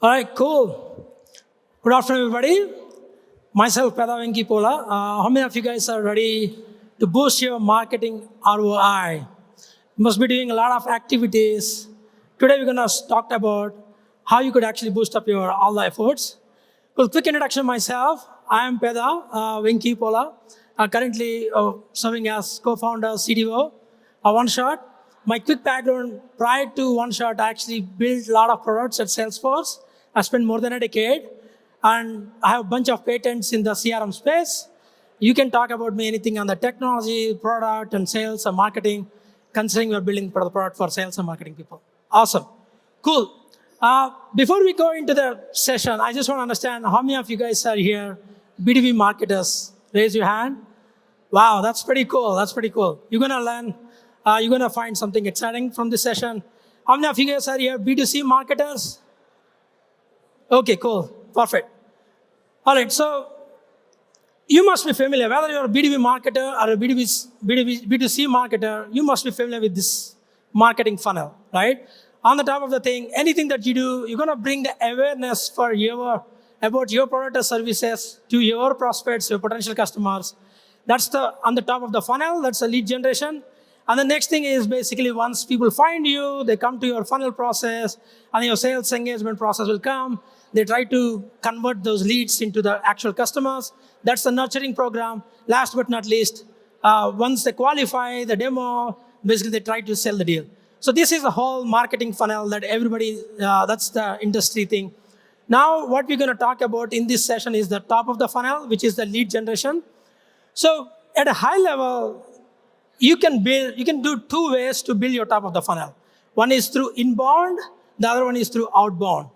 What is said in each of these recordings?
All right, cool. Good afternoon, everybody. Myself, Peda Venki Pola. How many of you guys are ready to boost your marketing ROI? You must be doing a lot of activities. Today, we're going to talk about how you could actually boost up your all the efforts. Well, quick introduction of myself. I am Peda Venki Pola, currently serving as co-founder, CTO of OneShot. My quick background, prior to OneShot, I actually built a lot of products at Salesforce. I spent more than a decade, and I have a bunch of patents in the CRM space. You can talk about me anything on the technology, product, and sales and marketing, considering we're building the product for sales and marketing people. Awesome. Cool. Before we go into the session, I just want to understand how many of you guys are here, B2B marketers? Raise your hand. Wow, that's pretty cool. That's pretty cool. You're going to learn. You're going to find something exciting from this session. How many of you guys are here, B2C marketers? Okay, cool. Perfect. All right, so you must be familiar, whether you're a B2B marketer or a B2C marketer, you must be familiar with this marketing funnel, right? On the top of the thing, anything that you do, you're going to bring the awareness for about your product or services to your prospects, your potential customers. That's on the top of the funnel. That's the lead generation. And the next thing is basically once people find you, they come to your funnel process, and your sales engagement process will come. They try to convert those leads into the actual customers. That's the nurturing program. Last but not least, once they qualify the demo, basically they try to sell the deal. So this is a whole marketing funnel that everybody, that's the industry thing. Now, what we're going to talk about in this session is the top of the funnel, which is the lead generation. So at a high level, you can do two ways to build your top of the funnel. One is through inbound, the other one is through outbound.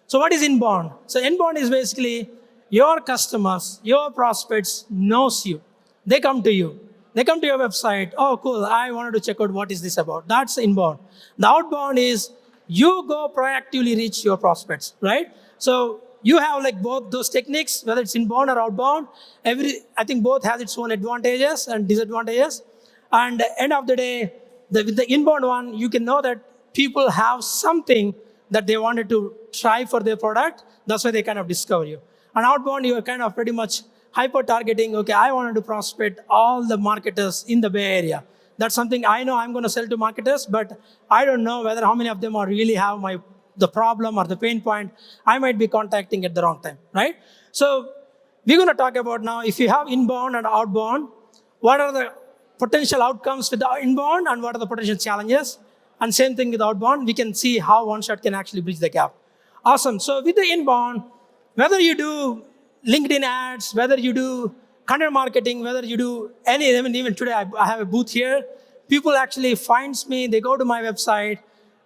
So what is inbound? So inbound is basically your customers, your prospects knows you. They come to you. They come to your website. Oh, cool. I wanted to check out what is this about. That's inbound. The outbound is you go proactively reach your prospects, right? So you have like both those techniques, whether it's inbound or outbound. I think both has its own advantages and disadvantages. And at the end of the day, with the inbound one, you can know that people have something that they wanted to try for their product. That's why they kind of discover you. And outbound, you are kind of pretty much hyper-targeting. Okay, I wanted to prospect all the marketers in the Bay Area. That's something I know I'm going to sell to marketers, but I don't know whether how many of them are really have the problem or the pain point. I might be contacting at the wrong time, right? So we're going to talk about now, if you have inbound and outbound, what are the potential outcomes with the inbound and what are the potential challenges? And same thing with outbound, we can see how OneShot can actually bridge the gap. Awesome. So with the inbound, whether you do LinkedIn ads, whether you do content marketing, whether you do even today, I have a booth here. People actually finds me, they go to my website.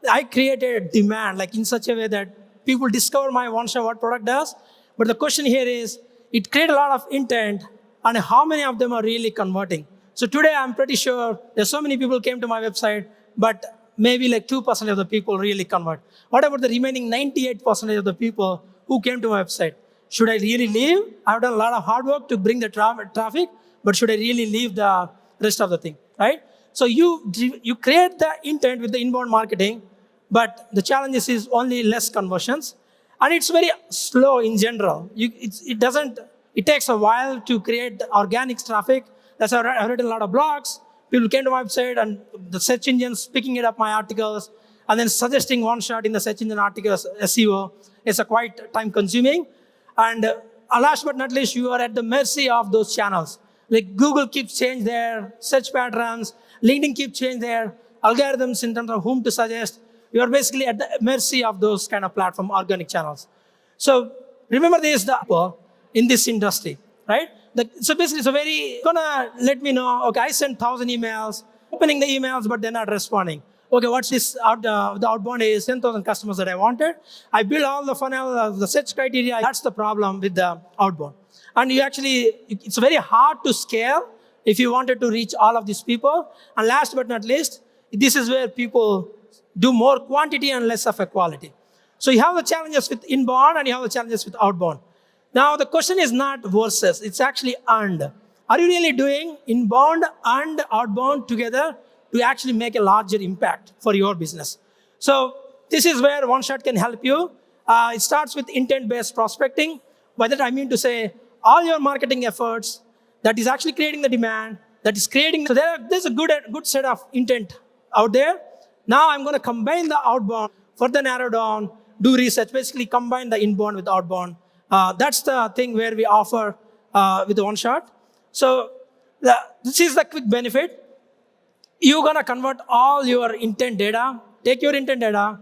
I created a demand like in such a way that people discover my OneShot what product does. But the question here is, it creates a lot of intent and how many of them are really converting? So today, I'm pretty sure there's so many people came to my website, but maybe like 2% of the people really convert. What about the remaining 98% of the people who came to my website? Should I really leave? I've done a lot of hard work to bring the traffic, but should I really leave the rest of the thing, right? So you create the intent with the inbound marketing, but the challenge is only less conversions. And it's very slow in general. It takes a while to create organic traffic. That's why I've written a lot of blogs. People came to my website and the search engines picking it up my articles and then suggesting OneShot in the search engine articles, SEO. It's a quite time consuming. And last but not least, you are at the mercy of those channels. Like Google keeps changing their search patterns, LinkedIn keeps changing their algorithms in terms of whom to suggest. You are basically at the mercy of those kind of platform, organic channels. So remember this, in this industry, right? So basically, it's gonna let me know, okay, I sent 1,000 emails, opening the emails, but they're not responding. Okay, what's this? The outbound is 10,000 customers that I wanted. I built all the funnel, the search criteria. That's the problem with the outbound. And it's very hard to scale if you wanted to reach all of these people. And last but not least, this is where people do more quantity and less of a quality. So you have the challenges with inbound and you have the challenges with outbound. Now, the question is not versus, it's actually and. Are you really doing inbound and outbound together to actually make a larger impact for your business? So this is where OneShot can help you. It starts with intent-based prospecting. By that I mean to say, all your marketing efforts that is actually creating the demand, that is creating, so there's a good set of intent out there. Now I'm going to combine the outbound, further narrow down, do research, basically combine the inbound with outbound. That's the thing where we offer with the OneShot. So this is the quick benefit. You're going to convert all your intent data, take your intent data,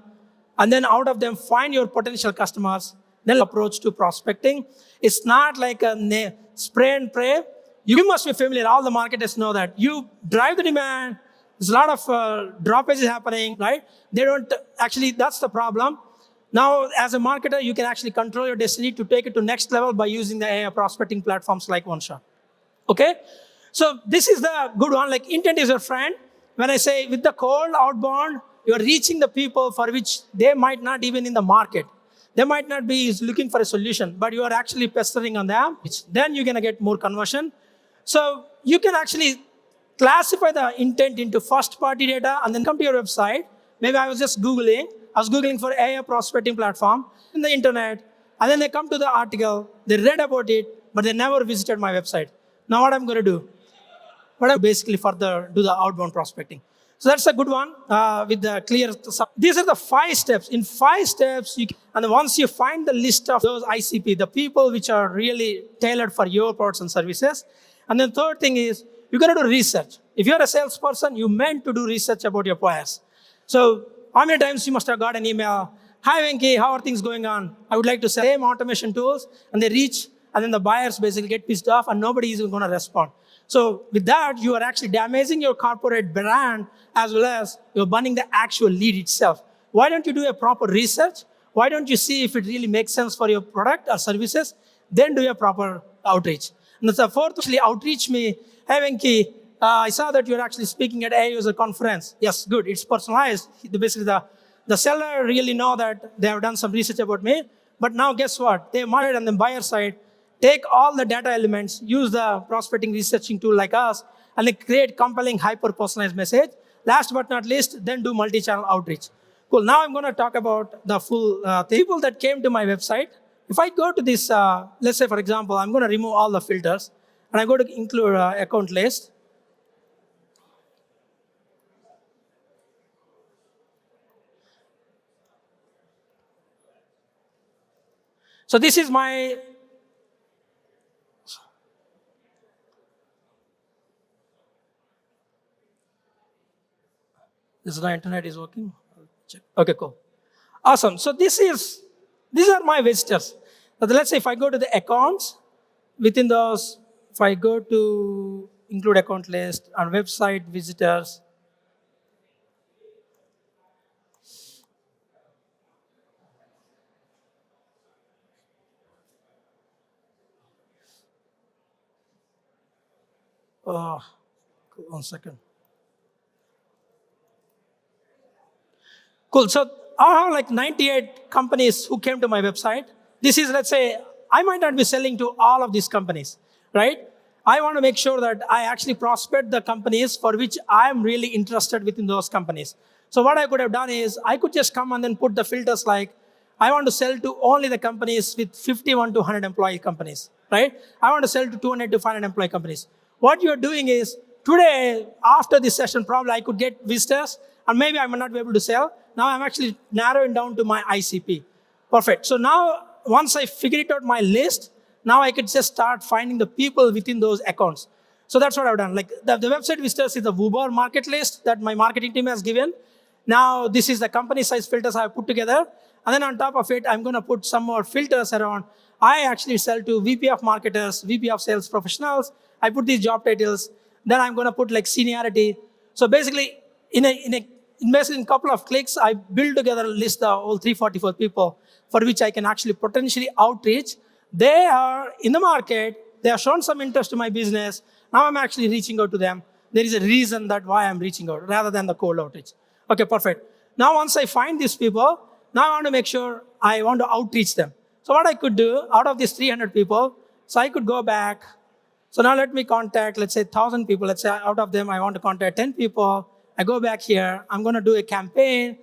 and then out of them find your potential customers. Then approach to prospecting. It's not like a spray and pray. You must be familiar. All the marketers know that. You drive the demand. There's a lot of droppages happening, right? They don't actually, that's the problem. Now, as a marketer, you can actually control your destiny to take it to next level by using the AI prospecting platforms like OneShot. Okay? So this is the good one. Like intent is your friend. When I say with the cold outbound, you're reaching the people for which they might not even in the market. They might not be looking for a solution, but you are actually pestering on them. Then you're going to get more conversion. So you can actually classify the intent into first-party data and then come to your website. Maybe I was just Googling. I was Googling for AI prospecting platform in the internet. And then they come to the article. They read about it, but they never visited my website. Now what I'm going to do? Basically further do the outbound prospecting. So that's a good one with the clear. These are the 5 steps. In 5 steps, and once you find the list of those ICP, the people which are really tailored for your products and services. And then third thing is, you got to do research. If you're a salesperson, you meant to do research about your buyers. So how many times you must have got an email, "Hi Venki, how are things going on? I would like to sell same automation tools," and they reach, and then the buyers basically get pissed off and nobody is going to respond. So with that, you are actually damaging your corporate brand as well as you're burning the actual lead itself. Why don't you do a proper research? Why don't you see if it really makes sense for your product or services? Then do a proper outreach. And the fourth, actually outreach me, "Hey Venki, I saw that you're actually speaking at a user conference." Yes, good, it's personalized. Basically the seller really know that they have done some research about me. But now guess what? They might on the buyer side take all the data elements, use the prospecting researching tool like us, and they create compelling, hyper-personalized message. Last but not least, then do multi-channel outreach. Cool, now I'm going to talk about the full people that came to my website. If I go to this, let's say, for example, I'm going to remove all the filters, and I go to include account list. So this is my Is the internet is working? Check. Okay, cool. Awesome. So these are my visitors. Now, let's say if I go to the accounts, within those, if I go to include account list and website visitors, cool, 1 second. Cool. So I have like 98 companies who came to my website. This is, let's say, I might not be selling to all of these companies, right? I want to make sure that I actually prospect the companies for which I am really interested within those companies. So what I could have done is I could just come and then put the filters like, I want to sell to only the companies with 51 to 100 employee companies, right? I want to sell to 200 to 500 employee companies. What you're doing is, today, after this session, probably I could get visitors, and maybe I might not be able to sell. Now I'm actually narrowing down to my ICP. Perfect. So now, once I figured out my list, now I could just start finding the people within those accounts. So that's what I've done. Like the website visitors is the Uber market list that my marketing team has given. Now this is the company size filters I have put together. And then on top of it, I'm going to put some more filters around. I actually sell to VP of marketers, VP of sales professionals. I put these job titles. Then I'm going to put like seniority. So basically, in a couple of clicks, I build together a list of all 344 people for which I can actually potentially outreach. They are in the market. They have shown some interest to my business. Now I'm actually reaching out to them. There is a reason that why I'm reaching out rather than the cold outreach. Okay, perfect. Now once I find these people, now I want to make sure I want to outreach them. So what I could do out of these 300 people, so I could go back. So now let me contact, let's say 1,000 people. Let's say out of them, I want to contact 10 people. I go back here. I'm going to do a campaign.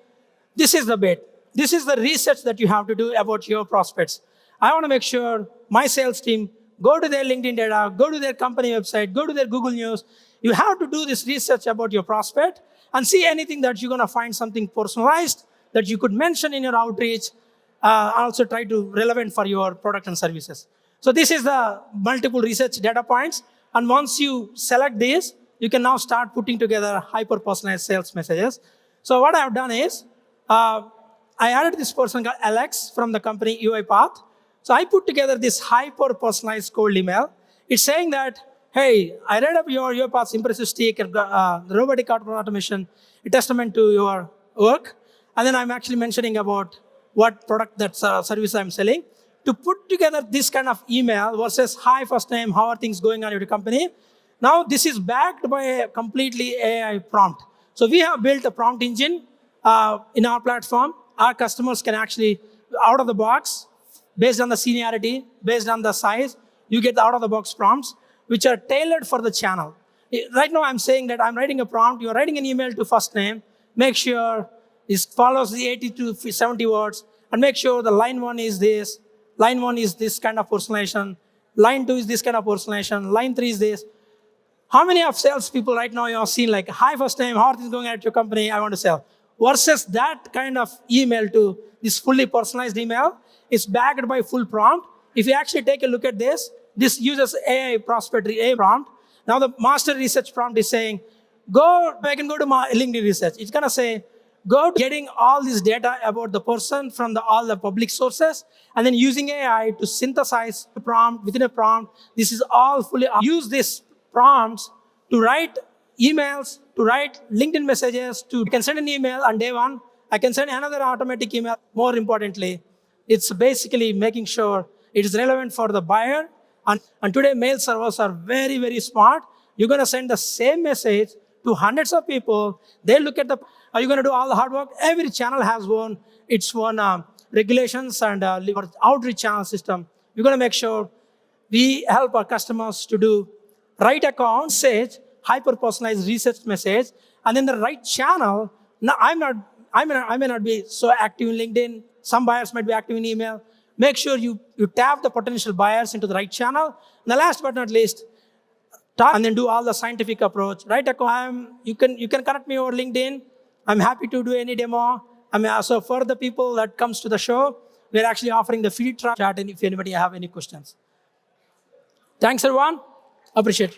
This is the bit. This is the research that you have to do about your prospects. I want to make sure my sales team go to their LinkedIn data, go to their company website, go to their Google News. You have to do this research about your prospect and see anything that you're going to find something personalized that you could mention in your outreach. Also try to relevant for your product and services. So this is the multiple research data points. And once you select these, you can now start putting together hyper-personalized sales messages. So what I've done is, I added this person called Alex from the company UiPath. So I put together this hyper-personalized cold email. It's saying that, hey, I read up your UiPath's impressive stake at robotic automation, a testament to your work. And then I'm actually mentioning about what product that service I'm selling. To put together this kind of email versus, hi, first name, how are things going on at your company? Now this is backed by a completely AI prompt. So we have built a prompt engine in our platform. Our customers can actually, out of the box, based on the seniority, based on the size, you get the out-of-the-box prompts, which are tailored for the channel. Right now, I'm saying that I'm writing a prompt. You're writing an email to first name. Make sure it follows the 80 to 70 words, and make sure the line 1 is this, line 1 is this kind of personalization, line 2 is this kind of personalization, line 3 is this. How many of salespeople right now you have seen like, hi, first name, how are things going at your company? I want to sell. Versus that kind of email to this fully personalized email, it's backed by full prompt. If you actually take a look at this uses AI prospect AI prompt. Now the master research prompt is saying, I can go to my LinkedIn research. It's going to say, go to getting all this data about the person from all the public sources, and then using AI to synthesize a prompt within a prompt. This is all fully, use these prompts to write emails, to write LinkedIn messages, you can send an email on day 1. I can send another automatic email. More importantly, it's basically making sure it is relevant for the buyer. And today, mail servers are very, very smart. You're going to send the same message to hundreds of people. They look at are you going to do all the hard work? Every channel has its own regulations and outreach channel system. We're going to make sure we help our customers to do right account message, hyper-personalized research message, and then the right channel. Now, I may not be so active in LinkedIn. Some buyers might be active in email. Make sure you tap the potential buyers into the right channel. And the last but not least, talk and then do all the scientific approach. Right? You can connect me over LinkedIn. I'm happy to do any demo. So for the people that comes to the show, we're actually offering the free chat, and if anybody have any questions. Thanks, everyone. Appreciate it.